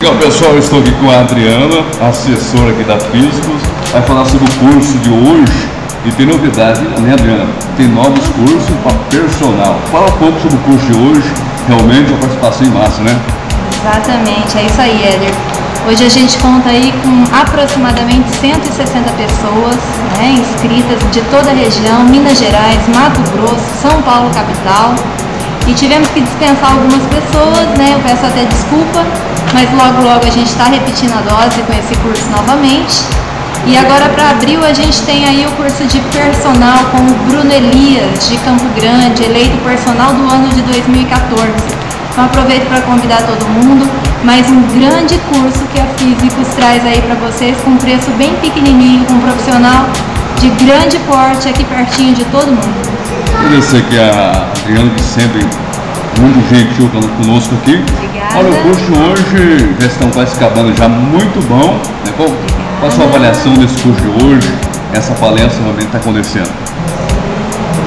Legal, pessoal, eu estou aqui com a Adriana, assessora aqui da Físicos, vai falar sobre o curso de hoje e tem novidade, né, Adriana? Tem novos cursos para personal. Fala um pouco sobre o curso de hoje, realmente a participação em massa, né? Exatamente, é isso aí, Éder. Hoje a gente conta aí com aproximadamente 160 pessoas, né, inscritas de toda a região, Minas Gerais, Mato Grosso, São Paulo capital. E tivemos que dispensar algumas pessoas, né? Eu peço até desculpa, mas logo a gente está repetindo a dose com esse curso novamente. E agora para abril a gente tem aí o curso de personal com o Bruno Elias, de Campo Grande, eleito personal do ano de 2014. Então aproveito para convidar todo mundo, mais um grande curso que a Físicos traz aí para vocês com um preço bem pequenininho, com um profissional de grande porte aqui pertinho de todo mundo. Agradecer aqui a Adriana, que sempre muito gentil conosco aqui. Obrigada. Olha, o curso de hoje já estão quase acabando, já muito bom. Né? Qual a sua avaliação desse curso de hoje? Essa palestra realmente está acontecendo?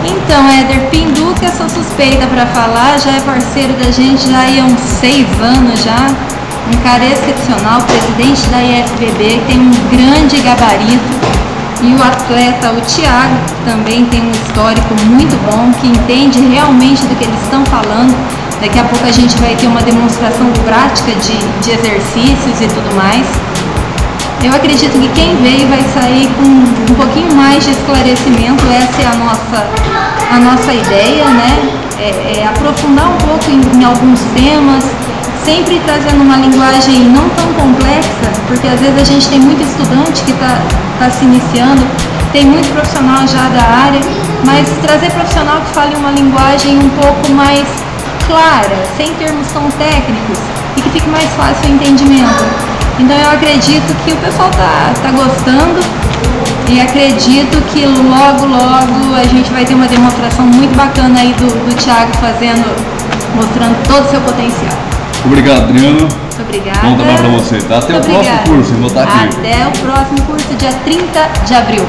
Então, Éder, Pinduca, sou suspeita para falar, já é parceiro da gente já há uns 6 anos já. Um cara excepcional, presidente da IFBB, tem um grande gabarito. E o atleta, o Thiago, também tem um histórico muito bom, que entende realmente do que eles estão falando. Daqui a pouco a gente vai ter uma demonstração prática de exercícios e tudo mais. Eu acredito que quem veio vai sair com um pouquinho mais de esclarecimento. Essa é a nossa ideia, né? É aprofundar um pouco em alguns temas, sempre trazendo uma linguagem não tão complexa, porque às vezes a gente tem muito estudante que está se iniciando, tem muito profissional já da área, mas trazer profissional que fale uma linguagem um pouco mais clara, sem termos tão técnicos, e que fique mais fácil o entendimento. Então eu acredito que o pessoal tá gostando e acredito que logo a gente vai ter uma demonstração muito bacana aí do Thiago mostrando todo o seu potencial. Obrigado, Adriana. Muito obrigada. Bom trabalho para você, tá? Até o próximo curso, eu vou estar aqui. Até o próximo curso, dia 30 de abril.